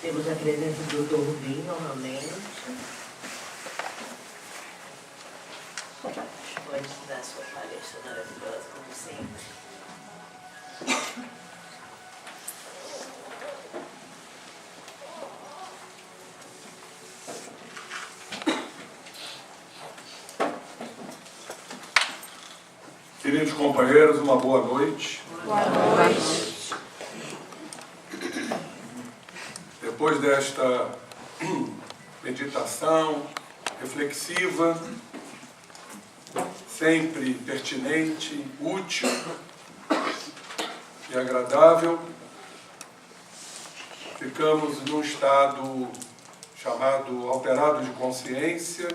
Temos a presença do Dr. Rubim, novamente. Pode dar sua palestra maravilhosa, como sempre. Queridos companheiros, uma boa noite. Boa noite. Depois desta meditação reflexiva, sempre pertinente, útil e agradável, ficamos num estado chamado alterado de consciência,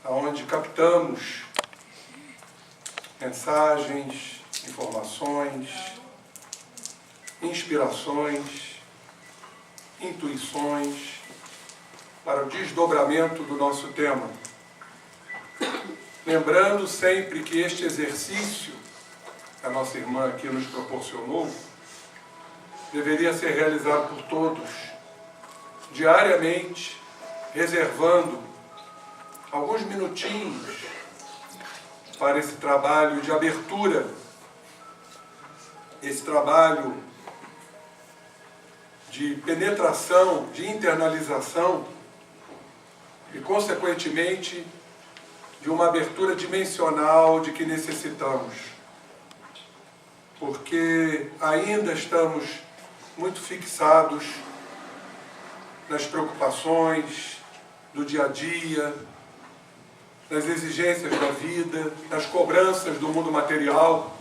onde captamos mensagens, informações, inspirações, intuições para o desdobramento do nosso tema. Lembrando sempre que este exercício que a nossa irmã aqui nos proporcionou deveria ser realizado por todos, diariamente, reservando alguns minutinhos para esse trabalho de abertura, esse trabalho de penetração, de internalização e, consequentemente, de uma abertura dimensional de que necessitamos. Porque ainda estamos muito fixados nas preocupações do dia a dia, nas exigências da vida, nas cobranças do mundo material.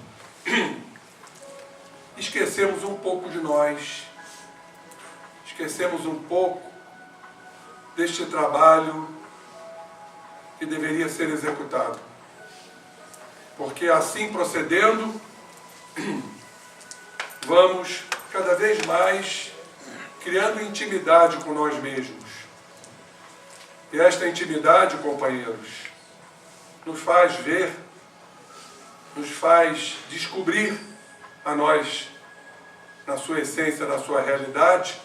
Esquecemos um pouco de nós, esquecemos um pouco deste trabalho que deveria ser executado. Porque assim procedendo, vamos cada vez mais criando intimidade com nós mesmos. E esta intimidade, companheiros, nos faz ver, nos faz descobrir a nós, na sua essência, na sua realidade,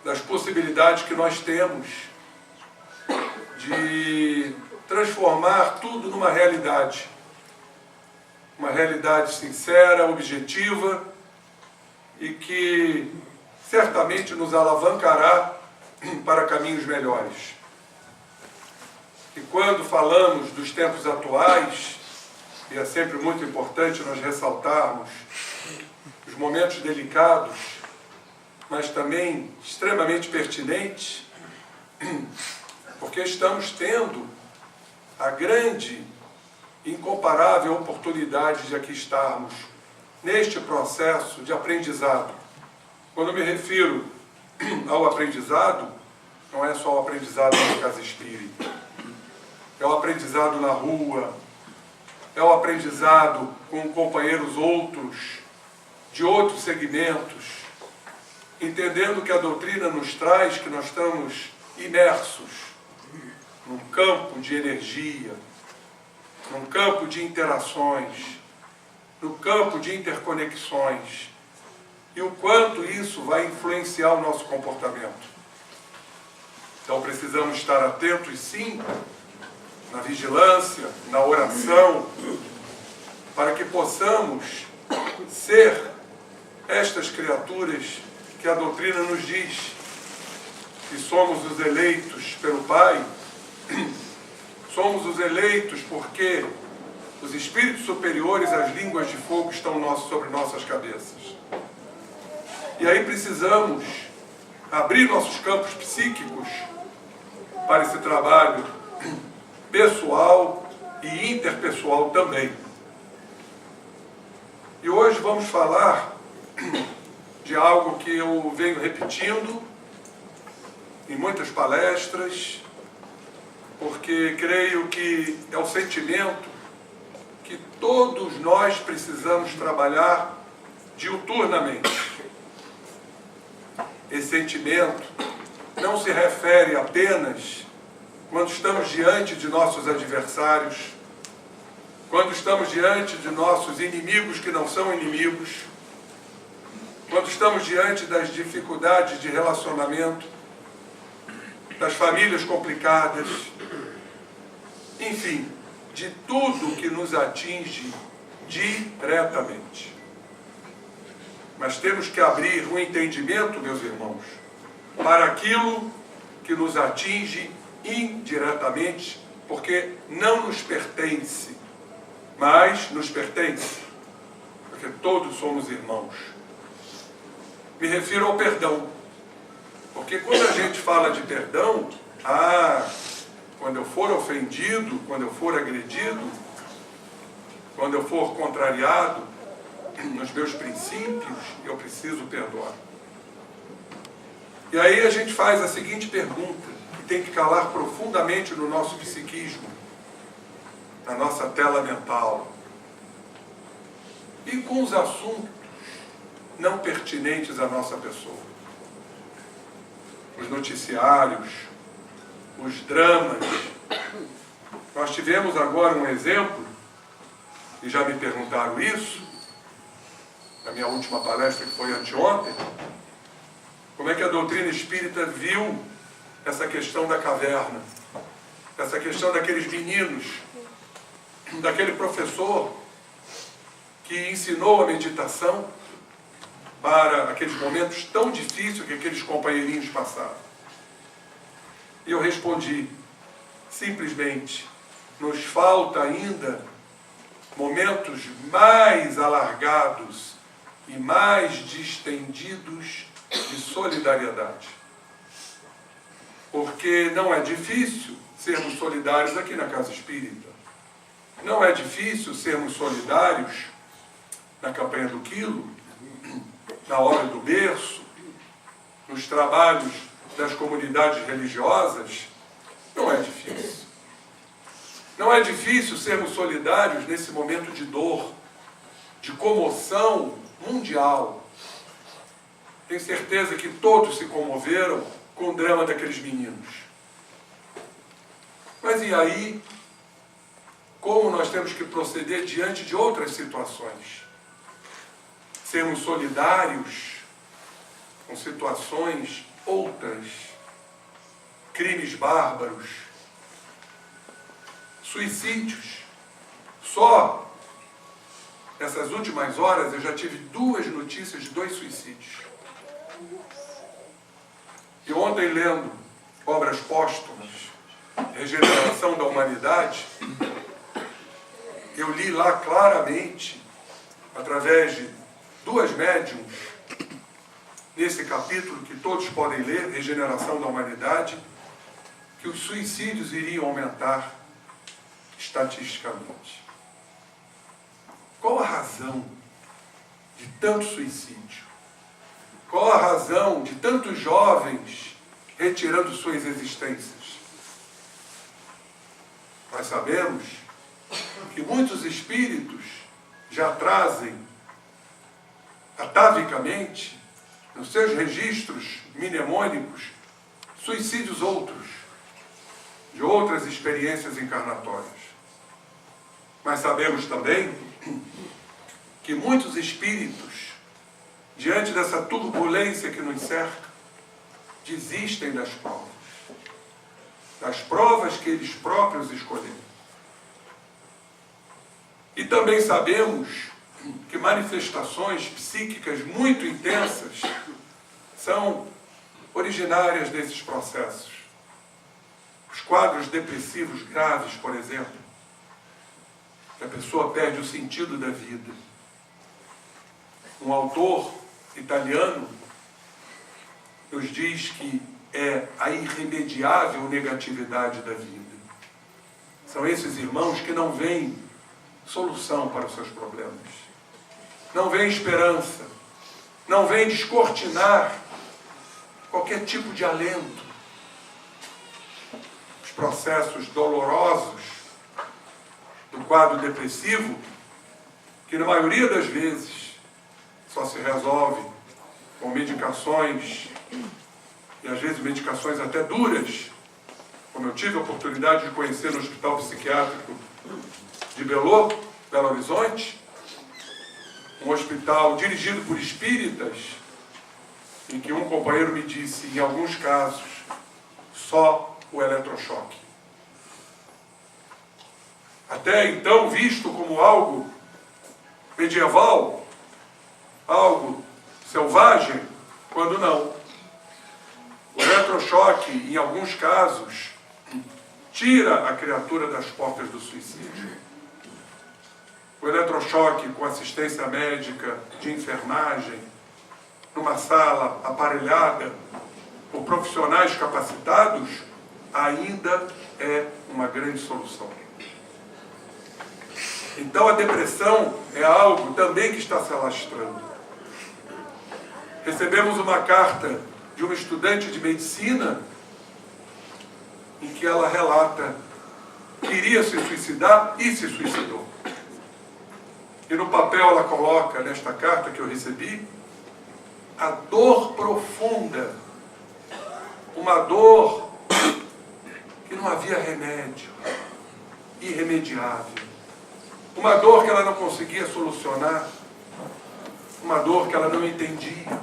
das possibilidades que nós temos de transformar tudo numa realidade. Uma realidade sincera, objetiva e que certamente nos alavancará para caminhos melhores. E quando falamos dos tempos atuais, e é sempre muito importante nós ressaltarmos os momentos delicados, mas também extremamente pertinentes, porque estamos tendo a grande, incomparável oportunidade de aqui estarmos neste processo de aprendizado. Quando me refiro ao aprendizado, não é só o aprendizado na casa espírita. É o aprendizado na rua, é o aprendizado com companheiros outros, de outros segmentos, entendendo que a doutrina nos traz que nós estamos imersos num campo de energia, num campo de interações, no campo de interconexões, e o quanto isso vai influenciar o nosso comportamento. Então precisamos estar atentos, sim, na vigilância, na oração, para que possamos ser estas criaturas que a doutrina nos diz, que somos os eleitos pelo Pai, somos os eleitos porque os espíritos superiores, as línguas de fogo estão sobre nossas cabeças. E aí precisamos abrir nossos campos psíquicos para esse trabalho pessoal e interpessoal também. E hoje vamos falar de algo que eu venho repetindo em muitas palestras, porque creio que é o sentimento que todos nós precisamos trabalhar diuturnamente. Esse sentimento não se refere apenas quando estamos diante de nossos adversários, quando estamos diante de nossos inimigos que não são inimigos, quando estamos diante das dificuldades de relacionamento, das famílias complicadas, enfim, de tudo que nos atinge diretamente. Mas temos que abrir um entendimento, meus irmãos, para aquilo que nos atinge indiretamente, porque não nos pertence, mas nos pertence, porque todos somos irmãos. Me refiro ao perdão, porque quando a gente fala de perdão, quando eu for ofendido, quando eu for agredido, quando eu for contrariado nos meus princípios, eu preciso perdoar. E aí a gente faz a seguinte pergunta, que tem que calar profundamente no nosso psiquismo, na nossa tela mental. E com os assuntos não pertinentes à nossa pessoa? Os noticiários, os dramas. Nós tivemos agora um exemplo, e já me perguntaram isso, na minha última palestra, que foi anteontem, como é que a doutrina espírita viu essa questão da caverna, essa questão daqueles meninos, daquele professor que ensinou a meditação para aqueles momentos tão difíceis que aqueles companheirinhos passaram. E eu respondi, simplesmente, nos falta ainda momentos mais alargados e mais distendidos de solidariedade. Porque não é difícil sermos solidários aqui na Casa Espírita. Não é difícil sermos solidários na campanha do quilo, na hora do berço, nos trabalhos das comunidades religiosas. Não é difícil. Não é difícil sermos solidários nesse momento de dor, de comoção mundial. Tenho certeza que todos se comoveram com o drama daqueles meninos. Mas e aí, como nós temos que proceder diante de outras situações? Sermos solidários com situações outras, crimes bárbaros, suicídios. Só nessas últimas horas eu já tive 2 notícias de 2 suicídios. E ontem, lendo obras póstumas, Regeneração da Humanidade, eu li lá claramente, através de 2 médiuns, nesse capítulo que todos podem ler, Regeneração da Humanidade, que os suicídios iriam aumentar estatisticamente. Qual a razão de tanto suicídio? Qual a razão de tantos jovens retirando suas existências? Nós sabemos que muitos espíritos já trazem atavicamente, nos seus registros mnemônicos, suicídios outros, de outras experiências encarnatórias. Mas sabemos também que muitos espíritos, diante dessa turbulência que nos cerca, desistem das provas que eles próprios escolheram. E também sabemos que manifestações psíquicas muito intensas são originárias desses processos. Os quadros depressivos graves, por exemplo, que a pessoa perde o sentido da vida. Um autor italiano nos diz que é a irremediável negatividade da vida. São esses irmãos que não veem solução para os seus problemas. Não veem esperança. Não veem descortinar qualquer tipo de alento. Os processos dolorosos do quadro depressivo, que na maioria das vezes só se resolve com medicações, e às vezes medicações até duras, como eu tive a oportunidade de conhecer no Hospital Psiquiátrico de Belo Horizonte, um hospital dirigido por espíritas, em que um companheiro me disse, em alguns casos, só o eletrochoque. Até então visto como algo medieval, algo selvagem, quando não. O eletrochoque, em alguns casos, tira a criatura das portas do suicídio. O eletrochoque com assistência médica de enfermagem, numa sala aparelhada por profissionais capacitados, ainda é uma grande solução. Então a depressão é algo também que está se alastrando. Recebemos uma carta de uma estudante de medicina em que ela relata que iria se suicidar e se suicidou. E no papel ela coloca, nesta carta que eu recebi, a dor profunda, uma dor que não havia remédio, irremediável. Uma dor que ela não conseguia solucionar, uma dor que ela não entendia,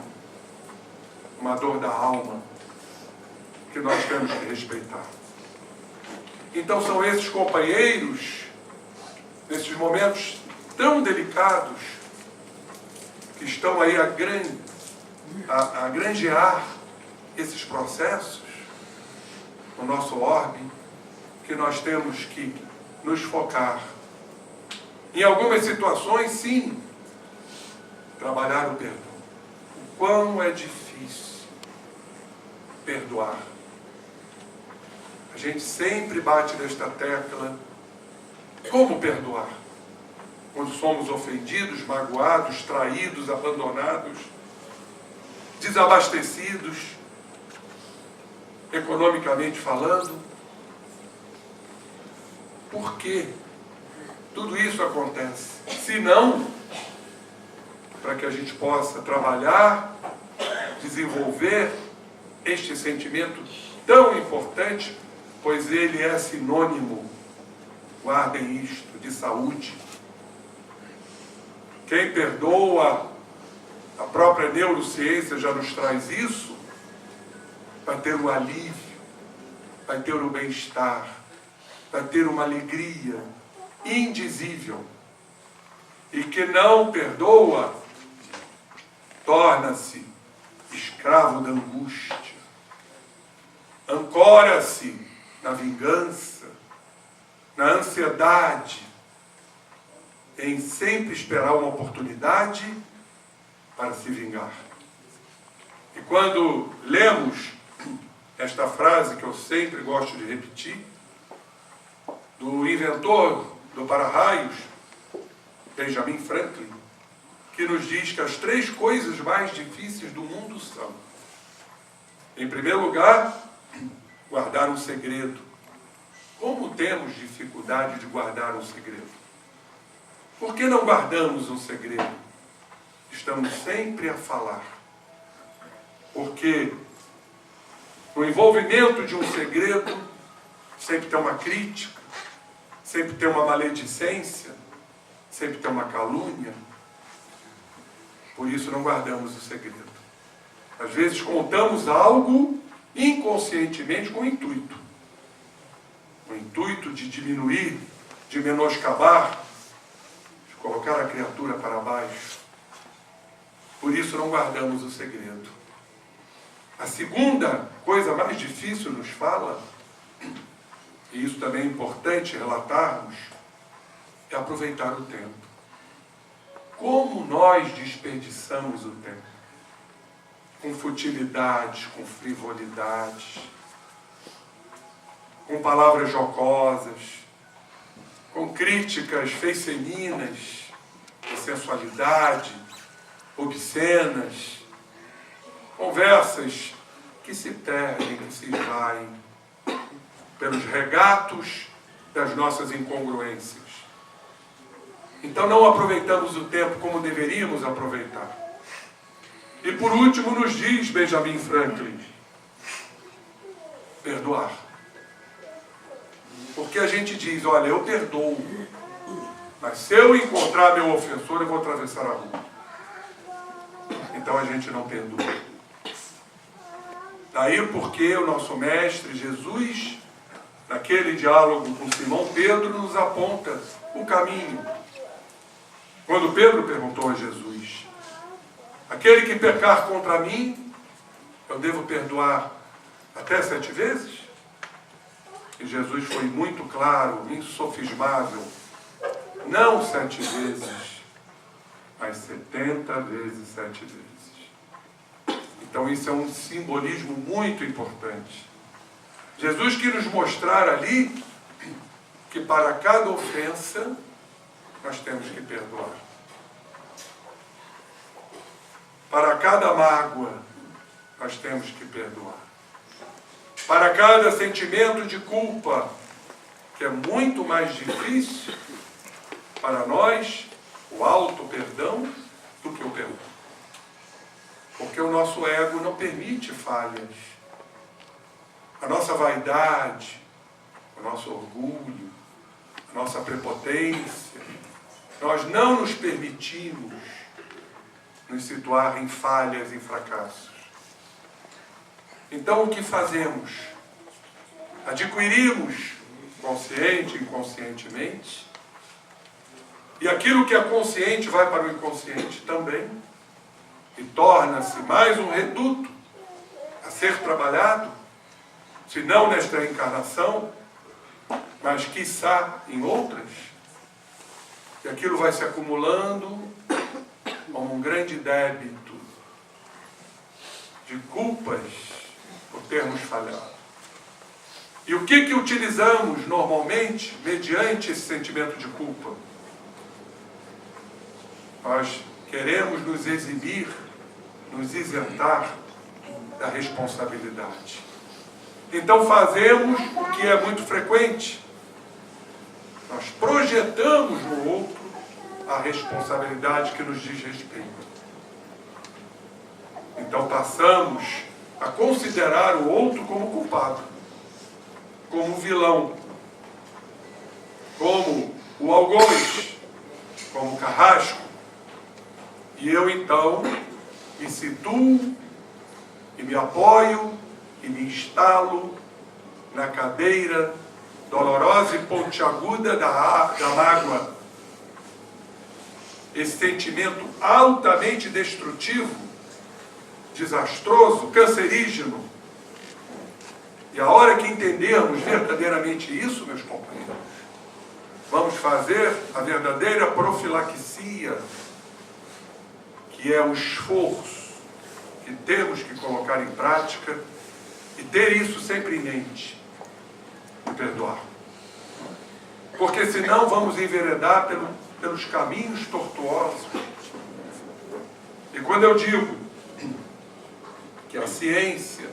uma dor da alma, que nós temos que respeitar. Então são esses companheiros, nesses momentos tão delicados, que estão aí a granjear esses processos no nosso orbe, que nós temos que nos focar. Em algumas situações, sim, trabalhar o perdão. O quão é difícil perdoar. A gente sempre bate nesta tecla. Como perdoar? Quando somos ofendidos, magoados, traídos, abandonados, desabastecidos, economicamente falando. Por quê? Tudo isso acontece. Se não, para que a gente possa trabalhar, desenvolver este sentimento tão importante, pois ele é sinônimo, guardem isto, de saúde. Quem perdoa, a própria neurociência já nos traz isso, vai ter o alívio, vai ter o bem-estar, vai ter uma alegria indizível. E que não perdoa, torna-se escravo da angústia, ancora-se na vingança, na ansiedade, em sempre esperar uma oportunidade para se vingar. E quando lemos esta frase que eu sempre gosto de repetir, do inventor do para-raios, Benjamin Franklin, que nos diz que as 3 coisas mais difíceis do mundo são, em primeiro lugar, guardar um segredo. Como temos dificuldade de guardar um segredo? Por que não guardamos um segredo? Estamos sempre a falar. Porque no envolvimento de um segredo, sempre tem uma crítica, sempre tem uma maledicência, sempre tem uma calúnia. Por isso não guardamos o segredo. Às vezes contamos algo inconscientemente com o intuito. O intuito de diminuir, de menoscabar, de colocar a criatura para baixo. Por isso não guardamos o segredo. A segunda coisa mais difícil nos fala, e isso também é importante relatarmos, é aproveitar o tempo. Como nós desperdiçamos o tempo? Com futilidades, com frivolidades, com palavras jocosas, com críticas feiceninas, de sensualidade, obscenas, conversas que se perdem, que se esvaem pelos regatos das nossas incongruências. Então não aproveitamos o tempo como deveríamos aproveitar. E por último nos diz Benjamin Franklin, perdoar. Porque a gente diz, olha, eu perdoo, mas se eu encontrar meu ofensor, eu vou atravessar a rua. Então a gente não perdoa. Daí porque o nosso Mestre Jesus, naquele diálogo com Simão Pedro, nos aponta o caminho. Quando Pedro perguntou a Jesus: aquele que pecar contra mim, eu devo perdoar até 7 vezes? E Jesus foi muito claro, insofismável: não 7 vezes, mas 70 vezes 7 vezes. Então isso é um simbolismo muito importante. Jesus quis nos mostrar ali que para cada ofensa nós temos que perdoar. Para cada mágoa nós temos que perdoar. Para cada sentimento de culpa, que é muito mais difícil para nós, o auto-perdão, do que o perdão. Porque o nosso ego não permite falhas. A nossa vaidade, o nosso orgulho, a nossa prepotência, nós não nos permitimos nos situar em falhas e fracassos. Então o que fazemos? Adquirimos, consciente e inconscientemente, e aquilo que é consciente vai para o inconsciente também, e torna-se mais um reduto a ser trabalhado, se não nesta encarnação, mas quiçá em outras. E aquilo vai se acumulando como um grande débito de culpas por termos falhado. E o que utilizamos normalmente mediante esse sentimento de culpa? Nós queremos nos eximir, nos isentar da responsabilidade. Então fazemos o que é muito frequente. Nós projetamos no outro a responsabilidade que nos diz respeito. Então passamos a considerar o outro como culpado, como vilão, como o algoz, como o carrasco. E eu então me situo e me apoio e me instalo na cadeira dolorosa e pontiaguda da mágoa. Esse sentimento altamente destrutivo, desastroso, cancerígeno. E a hora que entendermos verdadeiramente isso, meus companheiros, vamos fazer a verdadeira profilaxia, que é o esforço que temos que colocar em prática e ter isso sempre em mente, de perdoar. Porque senão vamos enveredar pelos caminhos tortuosos. E quando eu digo que a ciência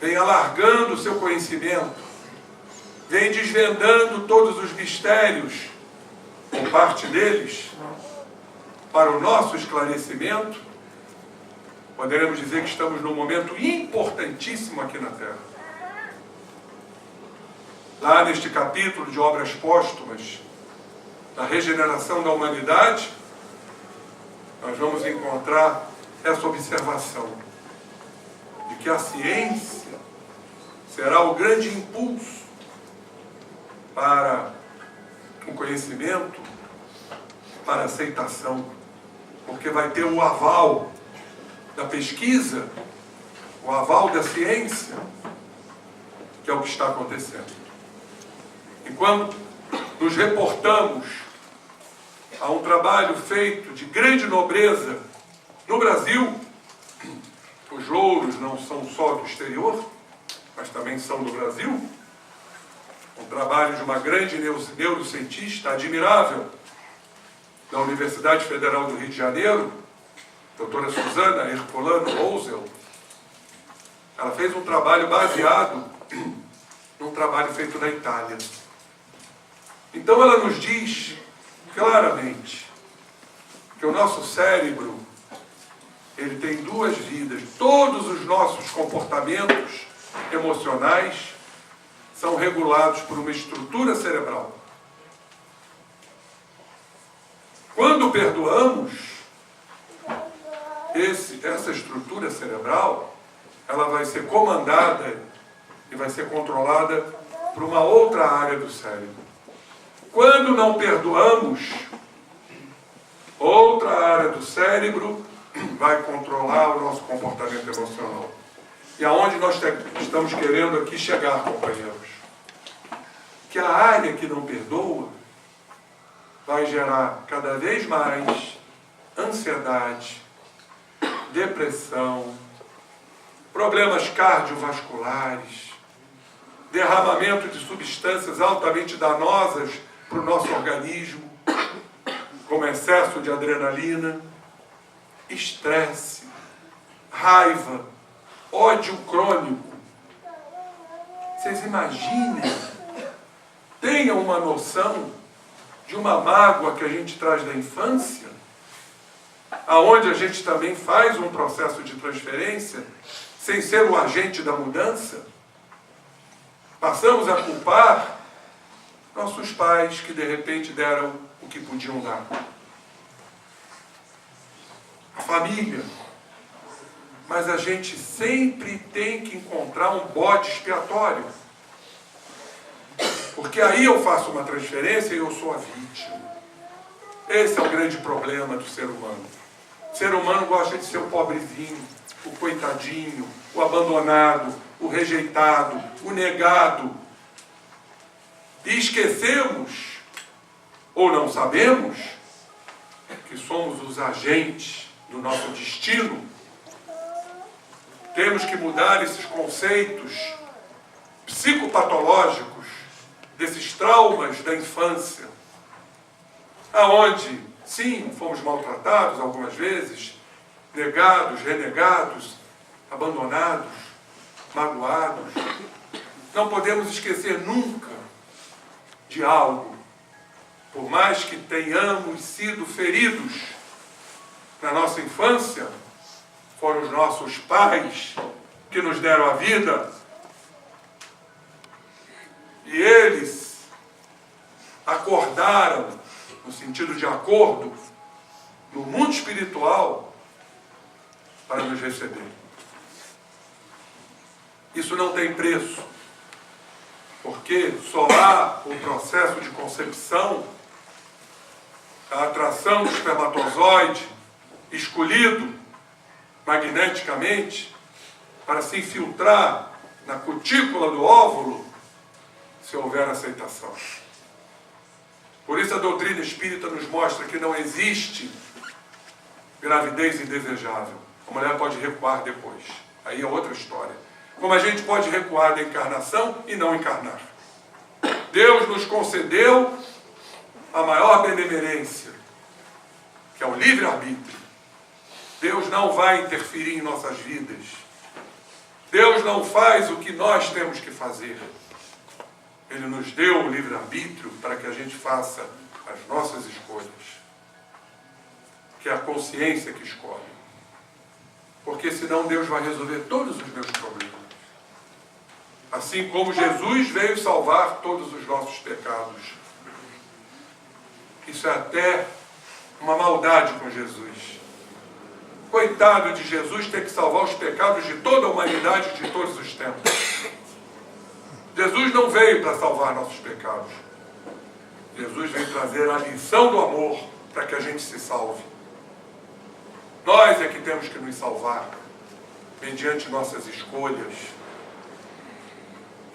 vem alargando o seu conhecimento, vem desvendando todos os mistérios, ou parte deles, para o nosso esclarecimento, poderemos dizer que estamos num momento importantíssimo aqui na Terra. Lá neste capítulo de Obras Póstumas, da regeneração da humanidade, nós vamos encontrar essa observação de que a ciência será o grande impulso para o conhecimento, para a aceitação, porque vai ter o aval da pesquisa, o aval da ciência, que é o que está acontecendo. E quando nos reportamos a um trabalho feito de grande nobreza no Brasil, os louros não são só do exterior, mas também são do Brasil, um trabalho de uma grande neurocientista admirável, da Universidade Federal do Rio de Janeiro, doutora Susana Herculano Rosel. Ela fez um trabalho baseado num trabalho feito na Itália. Então ela nos diz claramente que o nosso cérebro, ele tem 2 vidas. Todos os nossos comportamentos emocionais são regulados por uma estrutura cerebral. Quando perdoamos, essa estrutura cerebral ela vai ser comandada e vai ser controlada por uma outra área do cérebro. Quando não perdoamos, outra área do cérebro vai controlar o nosso comportamento emocional. E aonde nós estamos querendo aqui chegar, companheiros? Que a área que não perdoa vai gerar cada vez mais ansiedade, depressão, problemas cardiovasculares, derramamento de substâncias altamente danosas para o nosso organismo, como excesso de adrenalina, estresse, raiva, ódio crônico. Vocês imaginem, tenham uma noção de uma mágoa que a gente traz da infância, aonde a gente também faz um processo de transferência, sem ser o agente da mudança. Passamos a culpar nossos pais que de repente deram o que podiam dar. A família. Mas a gente sempre tem que encontrar um bode expiatório. Porque aí eu faço uma transferência e eu sou a vítima. Esse é o grande problema do ser humano. O ser humano gosta de ser o pobrezinho, o coitadinho, o abandonado, o rejeitado, o negado. E esquecemos, ou não sabemos, que somos os agentes do nosso destino. Temos que mudar esses conceitos psicopatológicos, desses traumas da infância, aonde, sim, fomos maltratados algumas vezes, negados, renegados, abandonados, magoados. Não podemos esquecer nunca de algo, por mais que tenhamos sido feridos na nossa infância, foram os nossos pais que nos deram a vida, e eles acordaram, no sentido de acordo, no mundo espiritual, para nos receber. Isso não tem preço, porque só há o processo de concepção, a atração do espermatozoide escolhido magneticamente para se infiltrar na cutícula do óvulo, se houver aceitação. Por isso a doutrina espírita nos mostra que não existe gravidez indesejável. A mulher pode recuar depois. Aí é outra história. Como a gente pode recuar da encarnação e não encarnar. Deus nos concedeu a maior benemerência, que é o livre-arbítrio. Deus não vai interferir em nossas vidas. Deus não faz o que nós temos que fazer. Ele nos deu o livre-arbítrio para que a gente faça as nossas escolhas. Que é a consciência que escolhe. Porque senão Deus vai resolver todos os meus problemas. Assim como Jesus veio salvar todos os nossos pecados. Isso é até uma maldade com Jesus. Coitado de Jesus ter que salvar os pecados de toda a humanidade de todos os tempos. Jesus não veio para salvar nossos pecados. Jesus veio trazer a lição do amor para que a gente se salve. Nós é que temos que nos salvar mediante nossas escolhas.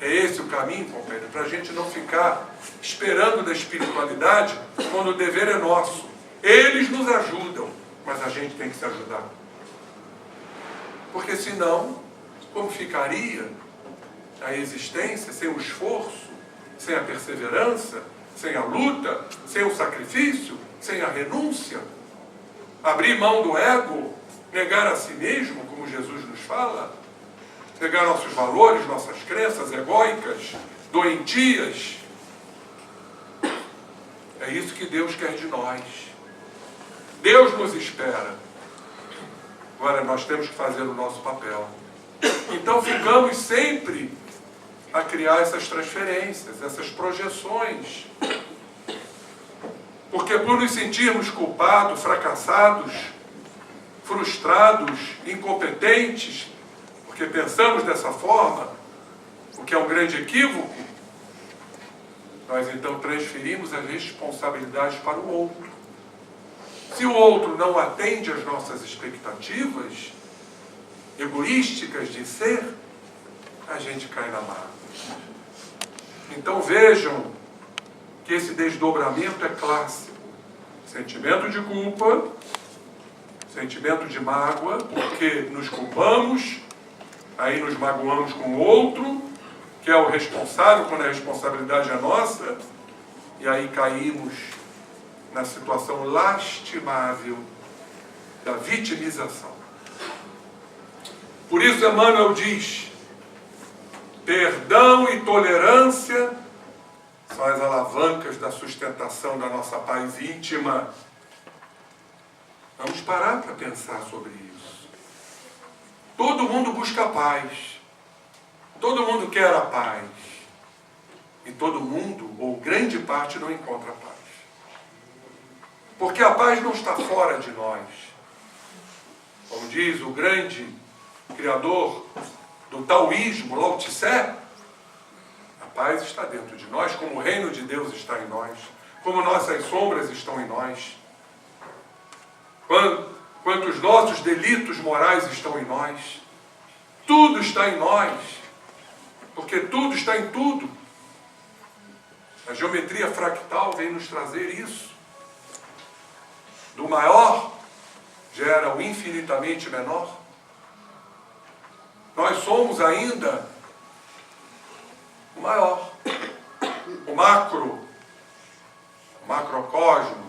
É esse o caminho, companheiro, para a gente não ficar esperando da espiritualidade quando o dever é nosso. Eles nos ajudam, mas a gente tem que se ajudar. Porque senão, como ficaria a existência sem o esforço, sem a perseverança, sem a luta, sem o sacrifício, sem a renúncia? Abrir mão do ego, negar a si mesmo, como Jesus nos fala, negar nossos valores, nossas crenças egóicas, doentias. É isso que Deus quer de nós. Deus nos espera. Agora nós temos que fazer o nosso papel. Então ficamos sempre a criar essas transferências, essas projeções. Porque por nos sentirmos culpados, fracassados, frustrados, incompetentes, porque pensamos dessa forma, o que é um grande equívoco, nós então transferimos as responsabilidades para o outro. Se o outro não atende às nossas expectativas egoísticas de ser, a gente cai na mágoa. Então vejam que esse desdobramento é clássico. Sentimento de culpa, sentimento de mágoa, porque nos culpamos, aí nos magoamos com o outro, que é o responsável, quando a responsabilidade é nossa, e aí caímos na situação lastimável da vitimização. Por isso Emmanuel diz, perdão e tolerância são as alavancas da sustentação da nossa paz íntima. Vamos parar para pensar sobre isso. Todo mundo busca a paz. Todo mundo quer a paz. E todo mundo, ou grande parte, não encontra a paz. Porque a paz não está fora de nós. Como diz o grande criador do taoísmo, Lao Tse, a paz está dentro de nós, como o reino de Deus está em nós, como nossas sombras estão em nós, quanto os nossos delitos morais estão em nós. Tudo está em nós, porque tudo está em tudo. A geometria fractal vem nos trazer isso. Do maior gera o infinitamente menor. Nós somos ainda o maior, o macrocosmos.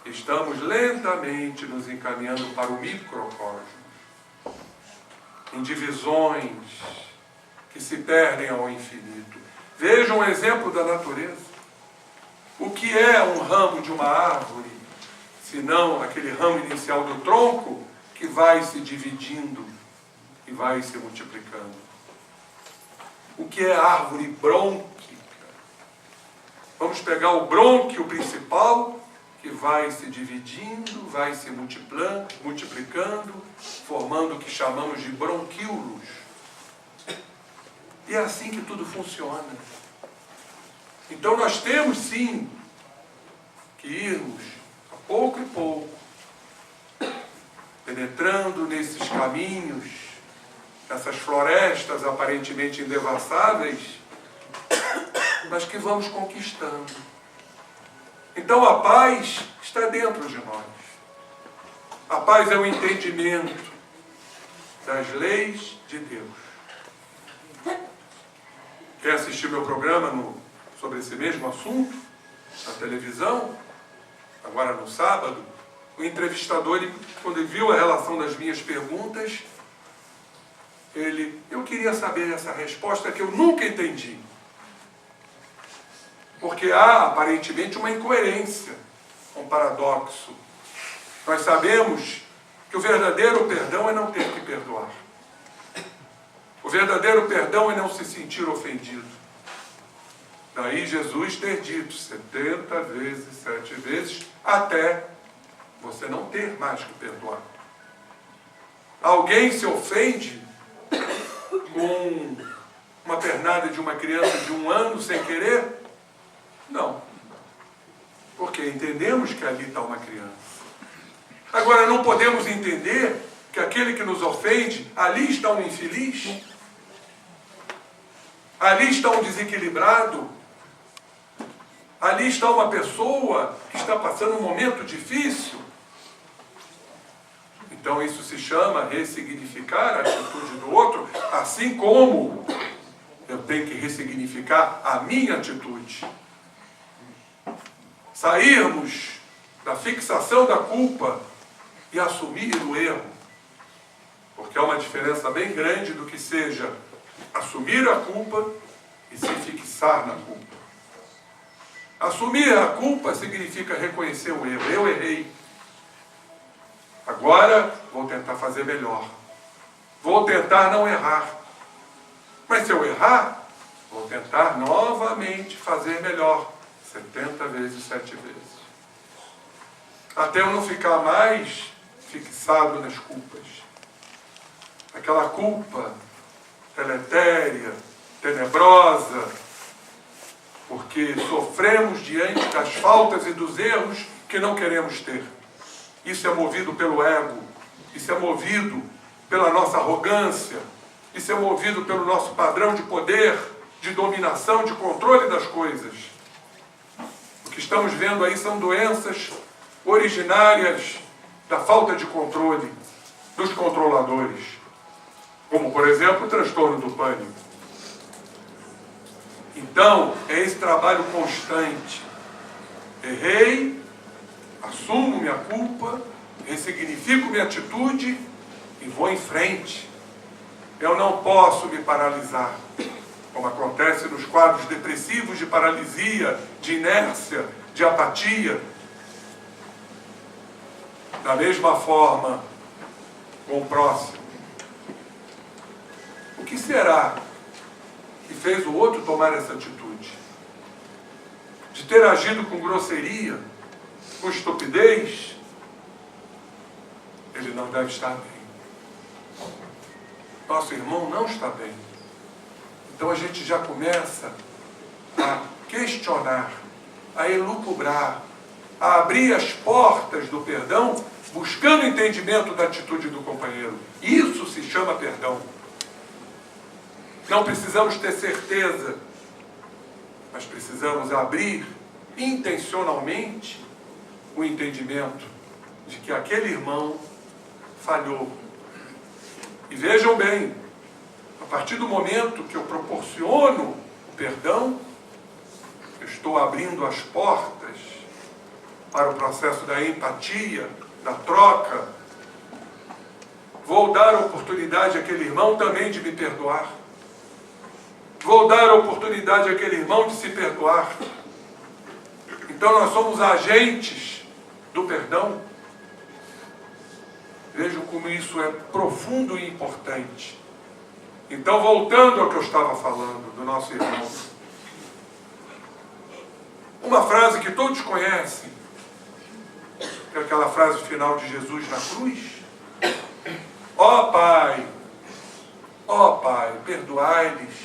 Estamos lentamente nos encaminhando para o microcosmos, em divisões que se perdem ao infinito. Vejam um exemplo da natureza. O que é um ramo de uma árvore, se não aquele ramo inicial do tronco que vai se dividindo e vai se multiplicando? O que é árvore brônquica? Vamos pegar o brônquio principal, que vai se dividindo, vai se multiplicando, formando o que chamamos de bronquíolos. E é assim que tudo funciona. Então nós temos sim que irmos a pouco e pouco, penetrando nesses caminhos, nessas florestas aparentemente indevassáveis, mas que vamos conquistando. Então a paz está dentro de nós. A paz é o entendimento das leis de Deus. Quer assistir meu programa sobre esse mesmo assunto, na televisão, agora no sábado? O entrevistador, quando ele viu a relação das minhas perguntas, eu queria saber essa resposta que eu nunca entendi. Porque há, aparentemente, uma incoerência, um paradoxo. Nós sabemos que o verdadeiro perdão é não ter que perdoar. O verdadeiro perdão é não se sentir ofendido. Daí Jesus ter dito 70 vezes, 7 vezes, até você não ter mais que perdoar. Alguém se ofende com uma pernada de uma criança de 1 ano sem querer? Não. Porque entendemos que ali está uma criança. Agora, não podemos entender que aquele que nos ofende, ali está um infeliz, ali está um desequilibrado, ali está uma pessoa que está passando um momento difícil. Então isso se chama ressignificar a atitude do outro, assim como eu tenho que ressignificar a minha atitude. Sairmos da fixação da culpa e assumir o erro. Porque há uma diferença bem grande do que seja assumir a culpa e se fixar na culpa. Assumir a culpa significa reconhecer o erro. Eu errei. Agora vou tentar fazer melhor. Vou tentar não errar. Mas se eu errar, vou tentar novamente fazer melhor. 70 vezes, 7 vezes. Até eu não ficar mais fixado nas culpas. aquela culpa deletéria, tenebrosa, porque sofremos diante das faltas e dos erros que não queremos ter. Isso é movido pelo ego, isso é movido pela nossa arrogância, isso é movido pelo nosso padrão de poder, de dominação, de controle das coisas. O que estamos vendo aí são doenças originárias da falta de controle dos controladores, como, por exemplo, o transtorno do pânico. Então, é esse trabalho constante. Errei, assumo minha culpa, ressignifico minha atitude e vou em frente. Eu não posso me paralisar, como acontece nos quadros depressivos de paralisia, de inércia, de apatia. Da mesma forma, com o próximo. O que será que fez o outro tomar essa atitude? De ter agido com grosseria, com estupidez? Ele não deve estar bem. Nosso irmão não está bem. Então a gente já começa a questionar, a elucubrar, a abrir as portas do perdão, buscando entendimento da atitude do companheiro. Isso se chama perdão. Não precisamos ter certeza, mas precisamos abrir intencionalmente o entendimento de que aquele irmão falhou. E vejam bem, a partir do momento que eu proporciono o perdão, eu estou abrindo as portas para o processo da empatia, da troca. Vou dar a oportunidade àquele irmão também de me perdoar. Vou dar a oportunidade àquele irmão de se perdoar. Então nós somos agentes do perdão. Vejam como isso é profundo e importante. Então, voltando ao que eu estava falando do nosso irmão. Uma frase que todos conhecem, que é aquela frase final de Jesus na cruz. Ó Pai, perdoai-lhes,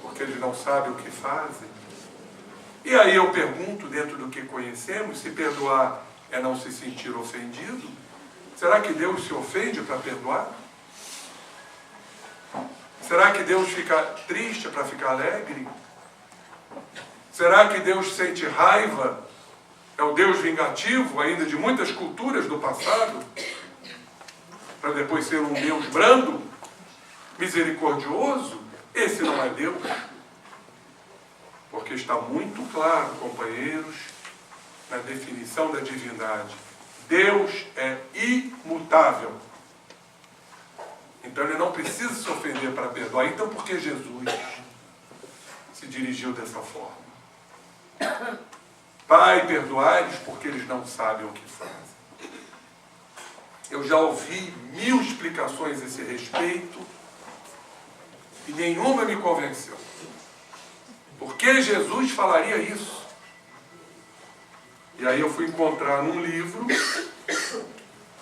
porque eles não sabem o que fazem. E aí eu pergunto, dentro do que conhecemos, se perdoar é não se sentir ofendido. Será que Deus se ofende para perdoar? Será que Deus fica triste para ficar alegre? Será que Deus sente raiva? É o Deus vingativo ainda de muitas culturas do passado? Para depois ser um Deus brando, misericordioso? Esse não é Deus. Porque está muito claro, companheiros, na definição da divindade. Deus é imutável. Então ele não precisa se ofender para perdoar. Então por que Jesus se dirigiu dessa forma? Pai, perdoai-lhes porque eles não sabem o que fazem. Eu já ouvi 1000 explicações a esse respeito e nenhuma me convenceu. Por que Jesus falaria isso? E aí eu fui encontrar num livro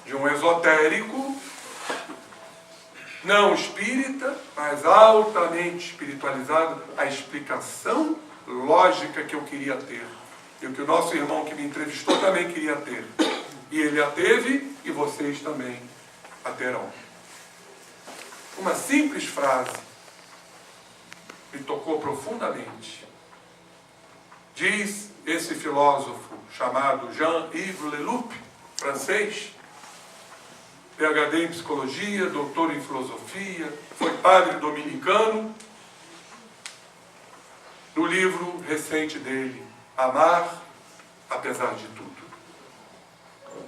de um esotérico, não espírita, mas altamente espiritualizado, a explicação lógica que eu queria ter. E o que o nosso irmão que me entrevistou também queria ter. E ele a teve e vocês também a terão. Uma simples frase me tocou profundamente. Diz esse filósofo chamado Jean-Yves Leloup, francês, PhD em psicologia, doutor em filosofia, foi padre dominicano, no livro recente dele, Amar Apesar de Tudo.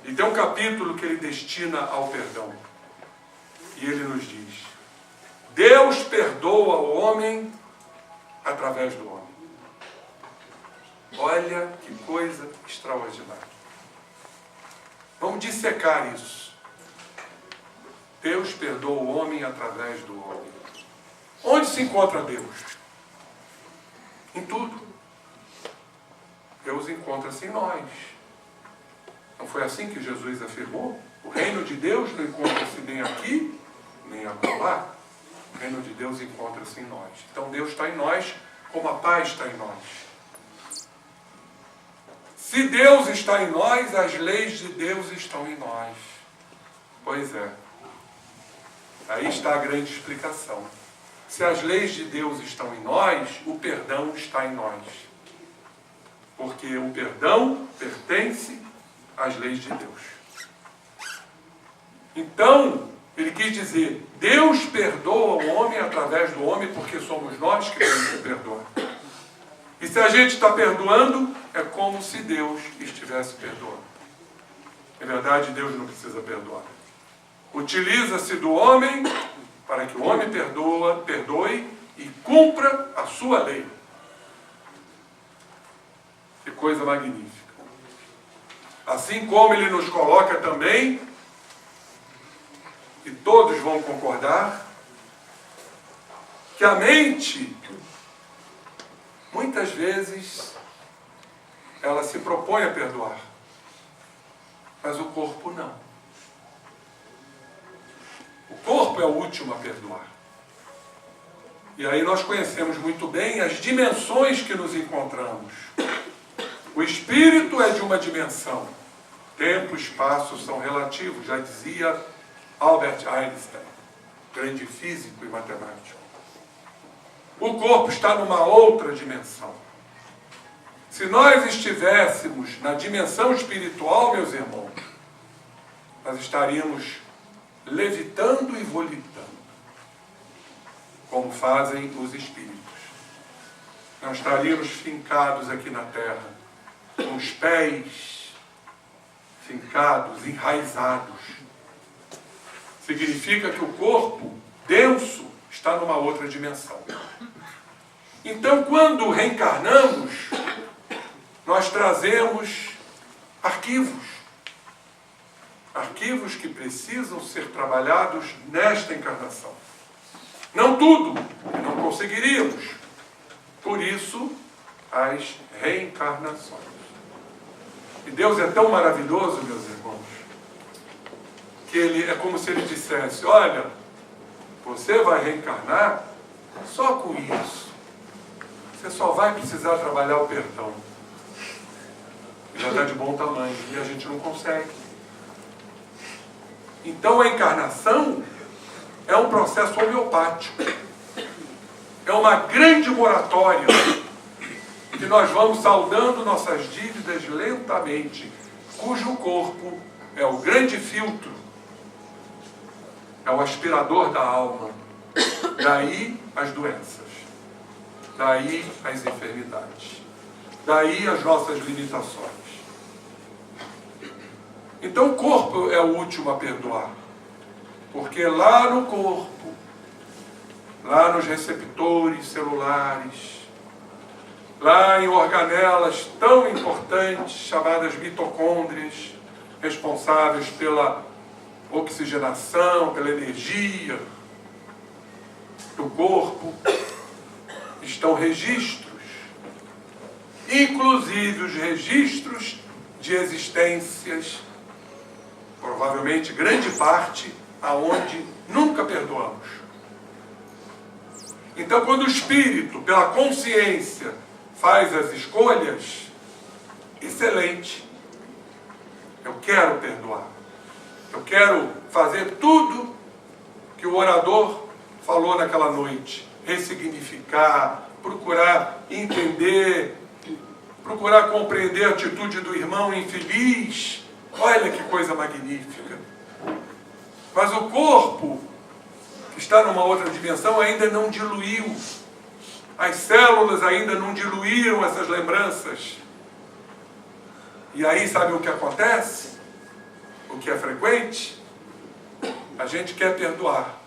E tem um capítulo que ele destina ao perdão. E ele nos diz: Deus perdoa o homem através do homem. Olha que coisa extraordinária. Vamos dissecar isso. Deus perdoa o homem através do homem. Onde se encontra Deus? Em tudo. Deus encontra-se em nós. Não foi assim que Jesus afirmou? O reino de Deus não encontra-se nem aqui, nem acolá, o reino de Deus encontra-se em nós. Então Deus está em nós, como a paz está em nós. Se Deus está em nós, as leis de Deus estão em nós. Pois é. Aí está a grande explicação. Se as leis de Deus estão em nós, o perdão está em nós. Porque o perdão pertence às leis de Deus. Então, ele quis dizer, Deus perdoa o homem através do homem, porque somos nós que temos que perdoar. E se a gente está perdoando, é como se Deus estivesse perdoando. Na verdade, Deus não precisa perdoar. Utiliza-se do homem para que o homem perdoe e cumpra a sua lei. Que coisa magnífica. Assim como ele nos coloca também, e todos vão concordar, que a mente, muitas vezes, ela se propõe a perdoar, mas o corpo não. O corpo é o último a perdoar. E aí nós conhecemos muito bem as dimensões que nos encontramos. O espírito é de uma dimensão. Tempo e espaço são relativos, já dizia Albert Einstein, grande físico e matemático. O corpo está numa outra dimensão. Se nós estivéssemos na dimensão espiritual, meus irmãos, nós estaríamos levitando e volitando, como fazem os espíritos. Nós estaríamos fincados aqui na terra, com os pés fincados, enraizados. Significa que o corpo denso está numa outra dimensão. Então, quando reencarnamos, nós trazemos arquivos. Arquivos que precisam ser trabalhados nesta encarnação. Não tudo, não conseguiríamos. Por isso, as reencarnações. E Deus é tão maravilhoso, meus irmãos, que ele é como se ele dissesse, olha, você vai reencarnar só com isso. Você só vai precisar trabalhar o perdão. Já está de bom tamanho e a gente não consegue. Então a encarnação é um processo homeopático. É uma grande moratória que nós vamos saldando nossas dívidas lentamente, cujo corpo é o grande filtro, é o aspirador da alma. Daí as doenças, daí as enfermidades, daí as nossas limitações. Então o corpo é o último a perdoar, porque lá no corpo, lá nos receptores celulares, lá em organelas tão importantes, chamadas mitocôndrias, responsáveis pela oxigenação, pela energia do corpo, estão registros, inclusive os registros de existências, provavelmente grande parte, aonde nunca perdoamos. Então, quando o espírito, pela consciência, faz as escolhas, excelente. Eu quero perdoar. Eu quero fazer tudo que o orador falou naquela noite. Ressignificar, procurar entender, procurar compreender a atitude do irmão infeliz. Olha que coisa magnífica. Mas o corpo, que está numa outra dimensão, ainda não diluiu. As células ainda não diluíram essas lembranças. E aí, sabe o que acontece? O que é frequente? A gente quer perdoar.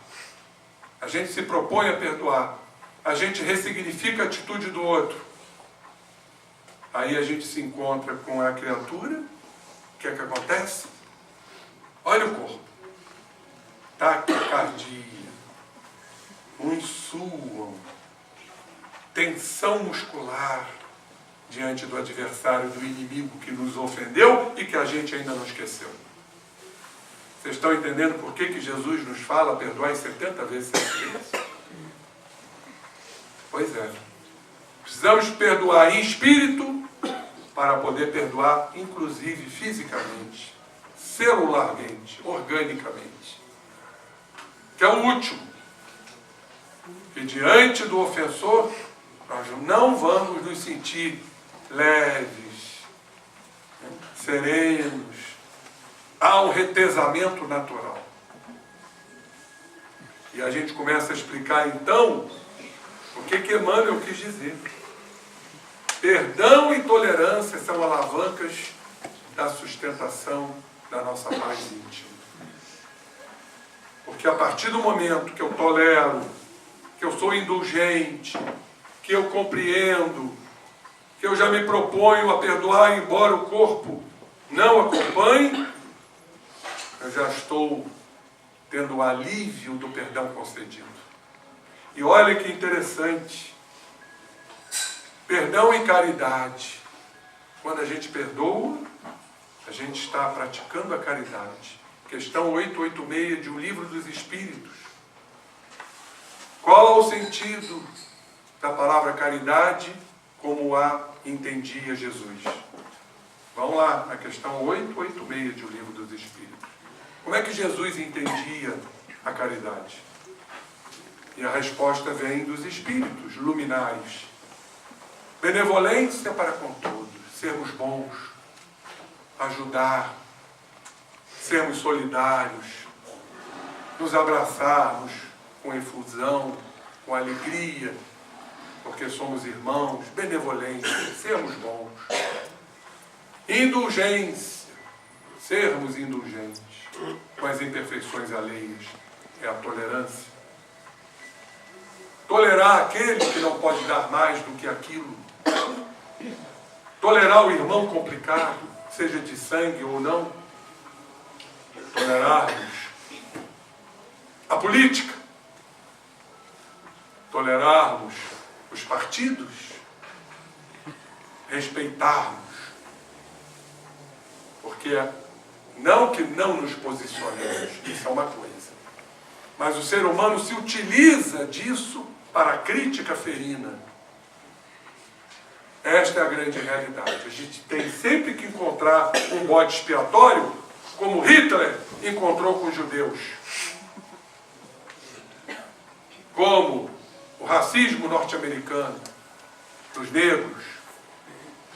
A gente se propõe a perdoar. A gente ressignifica a atitude do outro. Aí a gente se encontra com a criatura. O que é que acontece? Olha o corpo. Taquicardia. Uns suam. Tensão muscular diante do adversário, do inimigo que nos ofendeu e que a gente ainda não esqueceu. Vocês estão entendendo por que Jesus nos fala perdoar em 70 vezes 7 vezes? Pois é. Precisamos perdoar em espírito para poder perdoar, inclusive fisicamente, celularmente, organicamente. Que é o último. Que diante do ofensor, nós não vamos nos sentir leves, serenos. Há um retesamento natural. E a gente começa a explicar então o que Emmanuel quis dizer. Perdão e tolerância são alavancas da sustentação da nossa paz íntima. Porque a partir do momento que eu tolero, que eu sou indulgente, que eu compreendo, que eu já me proponho a perdoar, embora o corpo não acompanhe, eu já estou tendo o alívio do perdão concedido. E olha que interessante. Perdão e caridade. Quando a gente perdoa, a gente está praticando a caridade. Questão 886 de O Livro dos Espíritos. Qual o sentido da palavra caridade como a entendia Jesus? Vamos lá, na questão 886 de O Livro dos Espíritos. Como é que Jesus entendia a caridade? E a resposta vem dos Espíritos luminares. Benevolência para com todos, sermos bons, ajudar, sermos solidários, nos abraçarmos com efusão, com alegria, porque somos irmãos, benevolência, sermos bons. Indulgência, sermos indulgentes com as imperfeições alheias, é a tolerância. Tolerar aquele que não pode dar mais do que aquilo. Tolerar o irmão complicado, seja de sangue ou não. Tolerarmos a política. Tolerarmos os partidos. Respeitarmos. Porque não que não nos posicionemos, isso é uma coisa. Mas o ser humano se utiliza disso para a crítica ferina. Esta é a grande realidade. A gente tem sempre que encontrar um bode expiatório, como Hitler encontrou com os judeus. Como o racismo norte-americano, dos negros,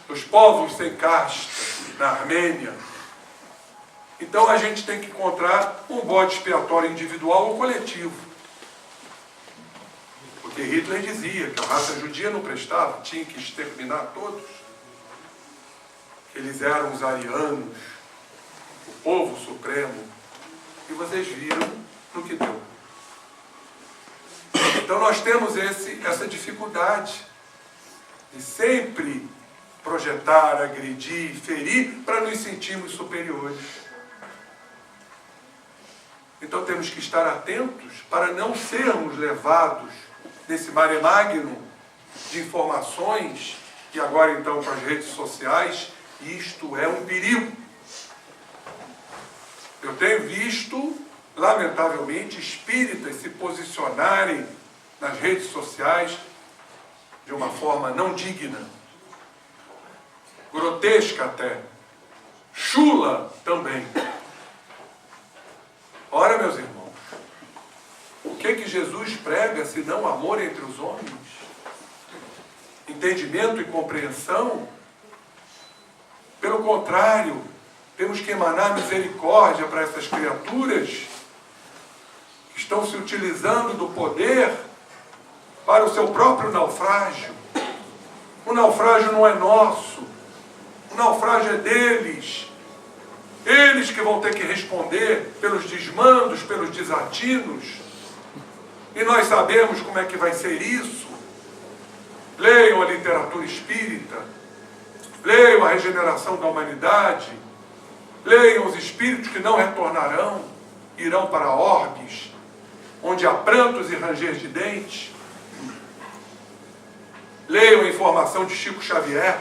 dos povos sem casta, na Armênia. Então a gente tem que encontrar um bode expiatório individual ou coletivo. Porque Hitler dizia que a raça judia não prestava, tinha que exterminar todos. Eles eram os arianos, o povo supremo. E vocês viram no que deu. Então nós temos essa dificuldade de sempre projetar, agredir, ferir, para nos sentirmos superiores. Então temos que estar atentos para não sermos levados nesse mare magnum de informações, e agora então com as redes sociais, isto é um perigo. Eu tenho visto, lamentavelmente, espíritas se posicionarem nas redes sociais de uma forma não digna, grotesca até, chula também. Ora, meus irmãos, o que Jesus prega senão amor entre os homens? Entendimento e compreensão? Pelo contrário, temos que emanar misericórdia para essas criaturas que estão se utilizando do poder para o seu próprio naufrágio. O naufrágio não é nosso, o naufrágio é deles. Eles que vão ter que responder pelos desmandos, pelos desatinos. E nós sabemos como é que vai ser isso. Leiam a literatura espírita, leiam a regeneração da humanidade, leiam os espíritos que não retornarão, irão para orbes, onde há prantos e ranger de dentes. Leiam a informação de Chico Xavier,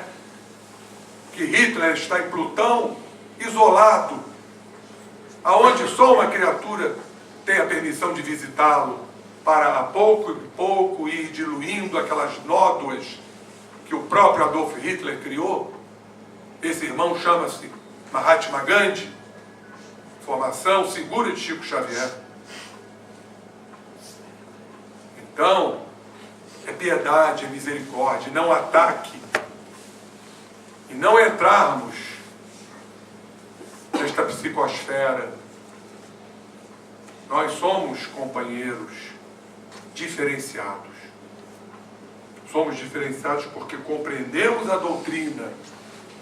que Hitler está em Plutão, isolado, aonde só uma criatura tem a permissão de visitá-lo, para a pouco e pouco ir diluindo aquelas nódoas que o próprio Adolf Hitler criou. Esse irmão chama-se Mahatma Gandhi, formação segura de Chico Xavier. Então, é piedade, é misericórdia, não ataque. E não entrarmos nesta psicosfera. Nós somos companheiros diferenciados. Somos diferenciados porque compreendemos a doutrina,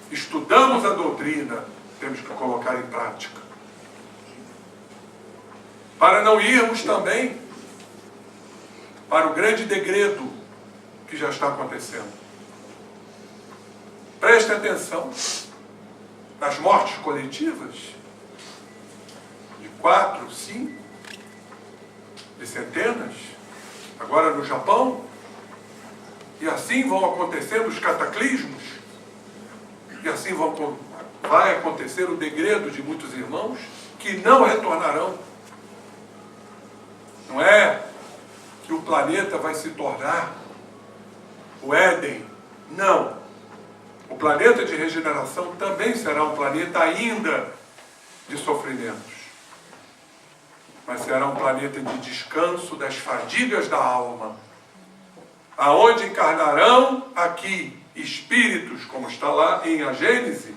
estudamos a doutrina, temos que colocar em prática. Para não irmos também para o grande degredo que já está acontecendo. Preste atenção nas mortes coletivas de 4, 5, de centenas, agora no Japão, e assim vão acontecendo os cataclismos, e assim vai acontecer o degredo de muitos irmãos que não retornarão. Não é que o planeta vai se tornar o Éden, não. O planeta de regeneração também será um planeta ainda de sofrimentos, mas será um planeta de descanso das fadigas da alma, aonde encarnarão aqui espíritos, como está lá em A Gênese,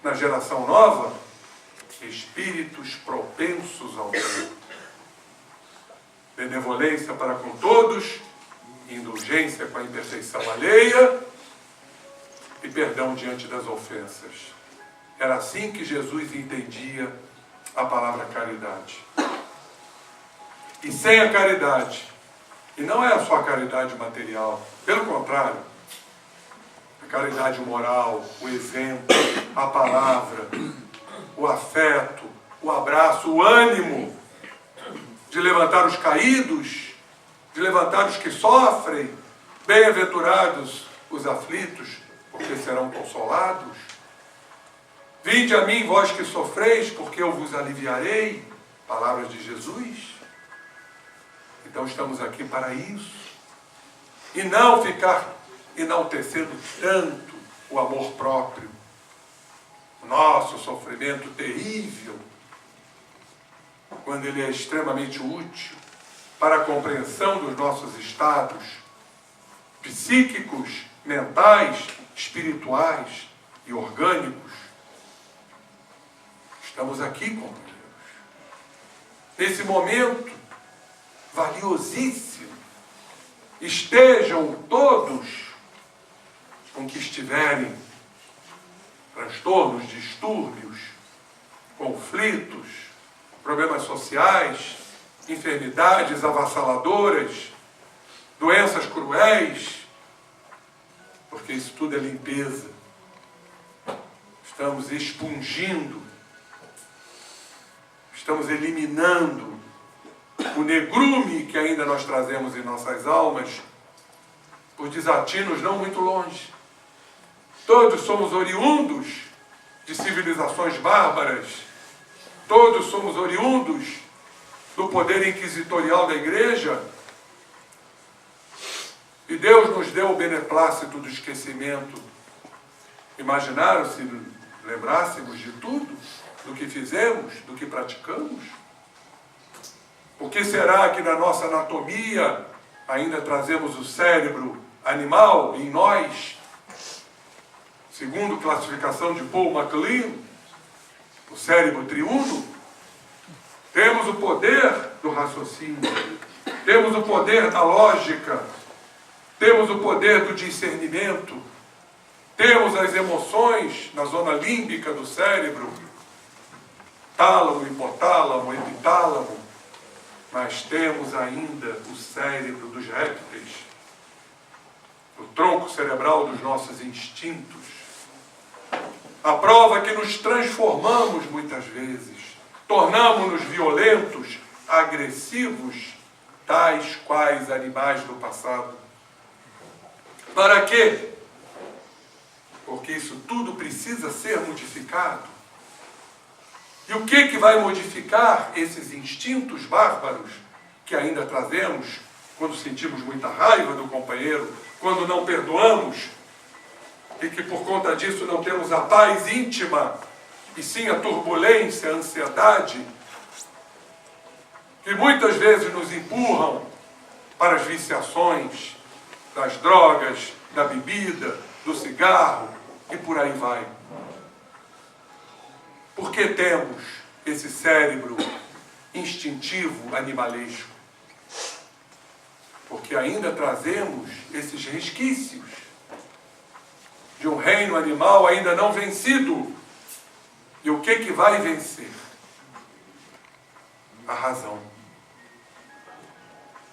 na geração nova, espíritos propensos ao bem. Benevolência para com todos, indulgência com a imperfeição alheia e perdão diante das ofensas. Era assim que Jesus entendia a palavra caridade. E sem a caridade, e não é só a caridade material, pelo contrário, a caridade moral, o exemplo, a palavra, o afeto, o abraço, o ânimo de levantar os caídos, de levantar os que sofrem, bem-aventurados os aflitos, porque serão consolados. Vinde a mim, vós que sofreis, porque eu vos aliviarei. Palavras de Jesus. Então estamos aqui para isso. E não ficar enaltecendo tanto o amor próprio. O nosso sofrimento terrível, quando ele é extremamente útil para a compreensão dos nossos estados psíquicos, mentais, espirituais e orgânicos. Estamos aqui, companheiros, nesse momento valiosíssimo. Estejam todos com que estiverem transtornos, distúrbios, conflitos, problemas sociais, enfermidades avassaladoras, doenças cruéis, porque isso tudo é limpeza. Estamos expungindo, estamos eliminando o negrume que ainda nós trazemos em nossas almas por desatinos não muito longe. Todos somos oriundos de civilizações bárbaras, todos somos oriundos do poder inquisitorial da igreja, e Deus nos deu o beneplácito do esquecimento. Imaginaram se lembrássemos de tudo, do que fizemos, do que praticamos? Por que será que na nossa anatomia ainda trazemos o cérebro animal em nós? Segundo classificação de Paul MacLean, o cérebro triuno, temos o poder do raciocínio, temos o poder da lógica, temos o poder do discernimento, temos as emoções na zona límbica do cérebro, tálamo, hipotálamo, epitálamo, mas temos ainda o cérebro dos répteis, o tronco cerebral dos nossos instintos. A prova é que nos transformamos muitas vezes, tornamos-nos violentos, agressivos, tais quais animais do passado. Para quê? Porque isso tudo precisa ser modificado. E o que vai modificar esses instintos bárbaros que ainda trazemos quando sentimos muita raiva do companheiro, quando não perdoamos, e que por conta disso não temos a paz íntima, e sim a turbulência, a ansiedade, que muitas vezes nos empurram para as viciações das drogas, da bebida, do cigarro e por aí vai. Por que temos esse cérebro instintivo, animalesco? Porque ainda trazemos esses resquícios de um reino animal ainda não vencido. E o que vai vencer? A razão.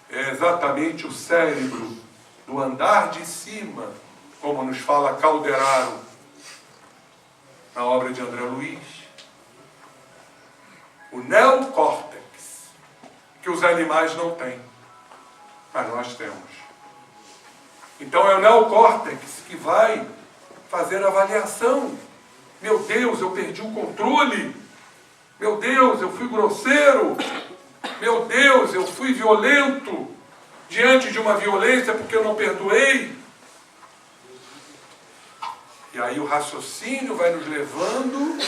É exatamente o cérebro do andar de cima, como nos fala Calderaro, na obra de André Luiz. O neocórtex, que os animais não têm, mas nós temos. Então é o neocórtex que vai fazer a avaliação. Meu Deus, eu perdi o controle. Meu Deus, eu fui grosseiro. Meu Deus, eu fui violento diante de uma violência porque eu não perdoei. E aí o raciocínio vai nos levando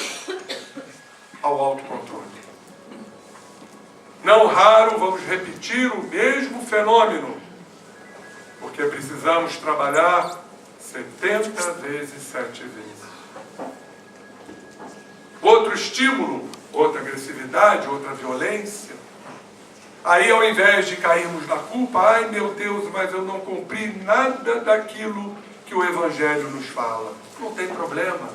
ao autocontrole. Não raro vamos repetir o mesmo fenômeno, porque precisamos trabalhar 70 vezes 7 vezes. Outro estímulo, outra agressividade, outra violência. Aí, ao invés de cairmos na culpa, ai meu Deus, mas eu não cumpri nada daquilo que o Evangelho nos fala. Não tem problema.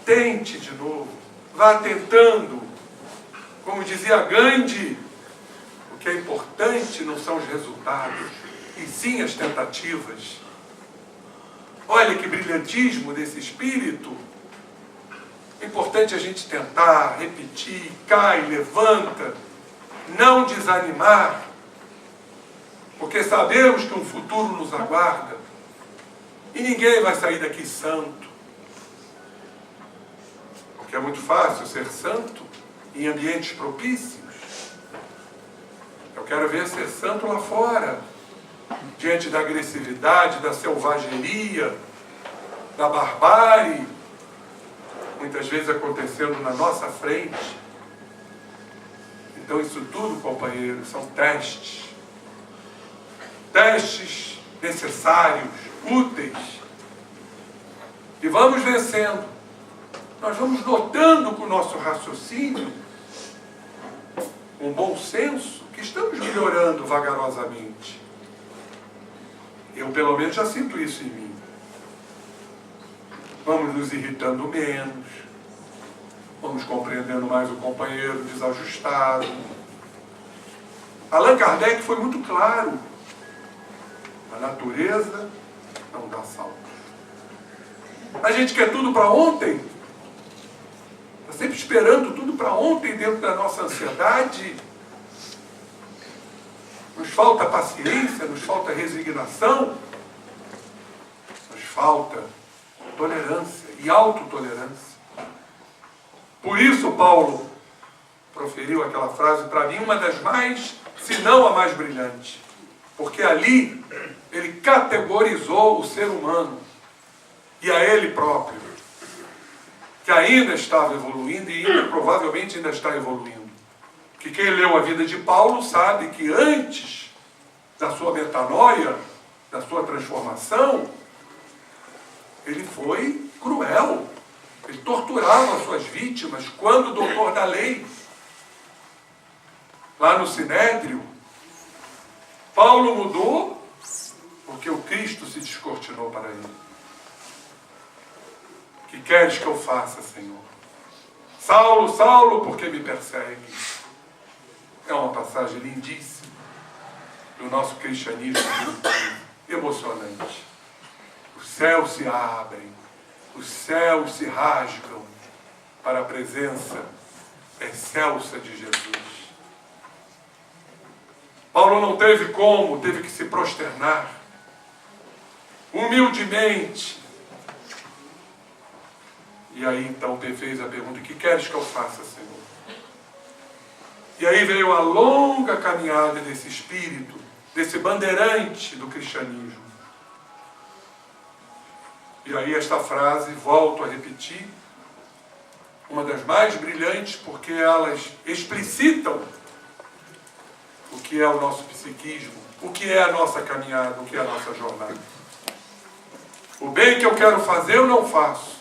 Tente de novo. Vá tentando. Como dizia Gandhi, o que é importante não são os resultados, e sim as tentativas. Olha que brilhantismo desse espírito. É importante a gente tentar, repetir, cai, levanta, não desanimar, porque sabemos que um futuro nos aguarda e ninguém vai sair daqui santo. Porque é muito fácil ser santo em ambientes propícios. Eu quero ver ser santo lá fora, diante da agressividade, da selvageria, da barbárie, muitas vezes acontecendo na nossa frente. Então isso tudo, companheiros, são testes. Testes necessários, úteis. E vamos vencendo. Nós vamos notando com o nosso raciocínio, com bom senso, que estamos melhorando vagarosamente. Eu, pelo menos, já sinto isso em mim. Vamos nos irritando menos. Vamos compreendendo mais o companheiro desajustado. Allan Kardec foi muito claro. A natureza não dá salto. A gente quer tudo para ontem. Está sempre esperando tudo para ontem dentro da nossa ansiedade. Nos falta paciência, nos falta resignação, nos falta tolerância e autotolerância. Por isso Paulo proferiu aquela frase, para mim, uma das mais, se não a mais brilhante. Porque ali ele categorizou o ser humano e a ele próprio, que ainda estava evoluindo e ainda, provavelmente ainda está evoluindo. Que quem leu a vida de Paulo sabe que antes da sua metanoia, da sua transformação, ele foi cruel. Ele torturava as suas vítimas quando o doutor da lei, lá no Sinédrio. Paulo mudou porque o Cristo se descortinou para ele. O que queres que eu faça, Senhor? Saulo, Saulo, por que me persegues? É uma passagem lindíssima do nosso cristianismo, emocionante. Os céus se abrem, os céus se rasgam para a presença excelsa de Jesus. Paulo não teve como, teve que se prosternar humildemente E aí então fez a pergunta: o que queres que eu faça, Senhor? E aí veio a longa caminhada desse espírito, desse bandeirante do cristianismo. E aí esta frase, volto a repetir, uma das mais brilhantes, porque elas explicitam o que é o nosso psiquismo, o que é a nossa caminhada, o que é a nossa jornada. O bem que eu quero fazer, eu não faço.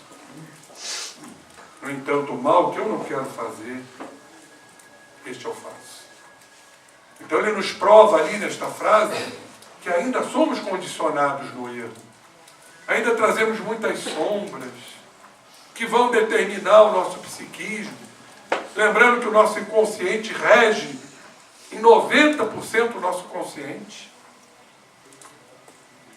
No entanto, o mal que eu não quero fazer, este eu faço. Então ele nos prova ali nesta frase que ainda somos condicionados no erro. Ainda trazemos muitas sombras que vão determinar o nosso psiquismo. Lembrando que o nosso inconsciente rege em 90% o nosso consciente.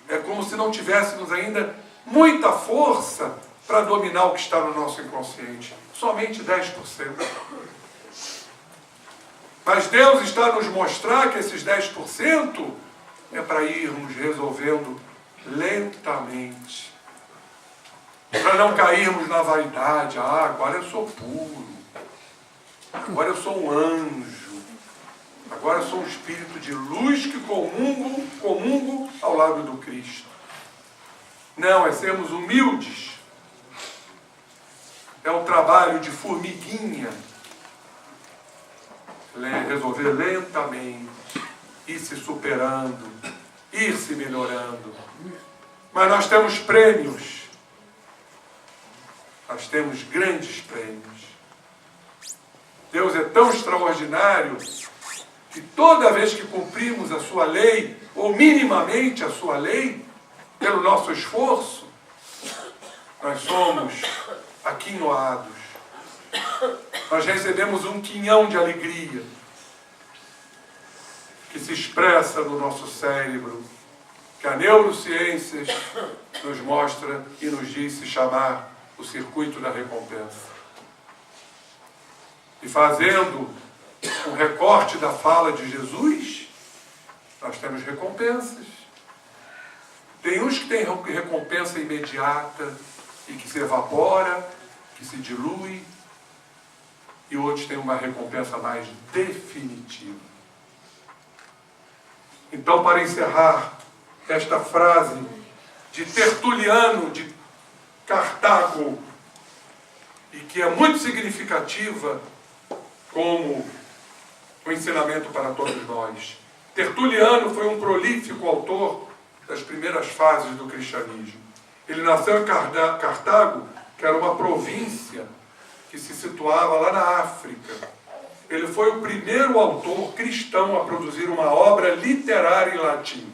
É como se não tivéssemos ainda muita força para dominar o que está no nosso inconsciente. Somente 10%. Mas Deus está a nos mostrar que esses 10% é para irmos resolvendo lentamente. Para não cairmos na vaidade. Ah, agora eu sou puro. Agora eu sou um anjo. Agora eu sou um espírito de luz que comungo ao lado do Cristo. Não, é sermos humildes. É um trabalho de formiguinha. Resolver lentamente, ir se superando, ir se melhorando. Mas nós temos prêmios. Nós temos grandes prêmios. Deus é tão extraordinário que toda vez que cumprimos a sua lei, ou minimamente a sua lei, pelo nosso esforço, nós somos aquinhoados. Nós recebemos um quinhão de alegria que se expressa no nosso cérebro, que a neurociência nos mostra e nos diz se chamar o circuito da recompensa. E fazendo um recorte da fala de Jesus, nós temos recompensas. Tem uns que têm recompensa imediata e que se evapora, que se dilui, e outros têm uma recompensa mais definitiva. Então, para encerrar esta frase de Tertuliano de Cartago, e que é muito significativa como um ensinamento para todos nós. Tertuliano foi um prolífico autor das primeiras fases do cristianismo. Ele nasceu em Cartago, que era uma província que se situava lá na África. Ele foi o primeiro autor cristão a produzir uma obra literária em latim.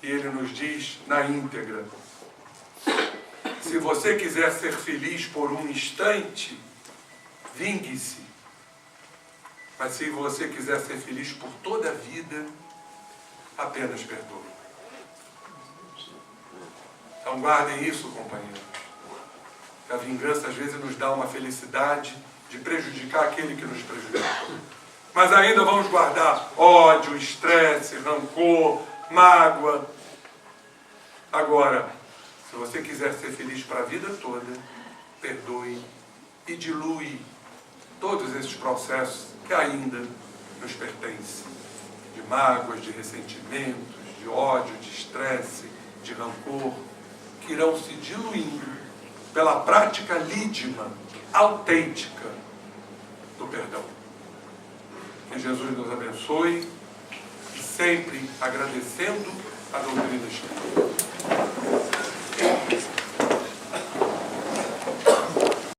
E ele nos diz na íntegra: se você quiser ser feliz por um instante, vingue-se. Mas se você quiser ser feliz por toda a vida, apenas perdoe. Então guardem isso, companheiros. A vingança às vezes nos dá uma felicidade de prejudicar aquele que nos prejudicou. Mas ainda vamos guardar ódio, estresse, rancor, mágoa. Agora, se você quiser ser feliz para a vida toda, perdoe e dilui todos esses processos que ainda nos pertencem. De mágoas, de ressentimentos, de ódio, de estresse, de rancor, que irão se diluindo pela prática lídima, autêntica do perdão. Que Jesus nos abençoe, sempre agradecendo a doutrina espírita.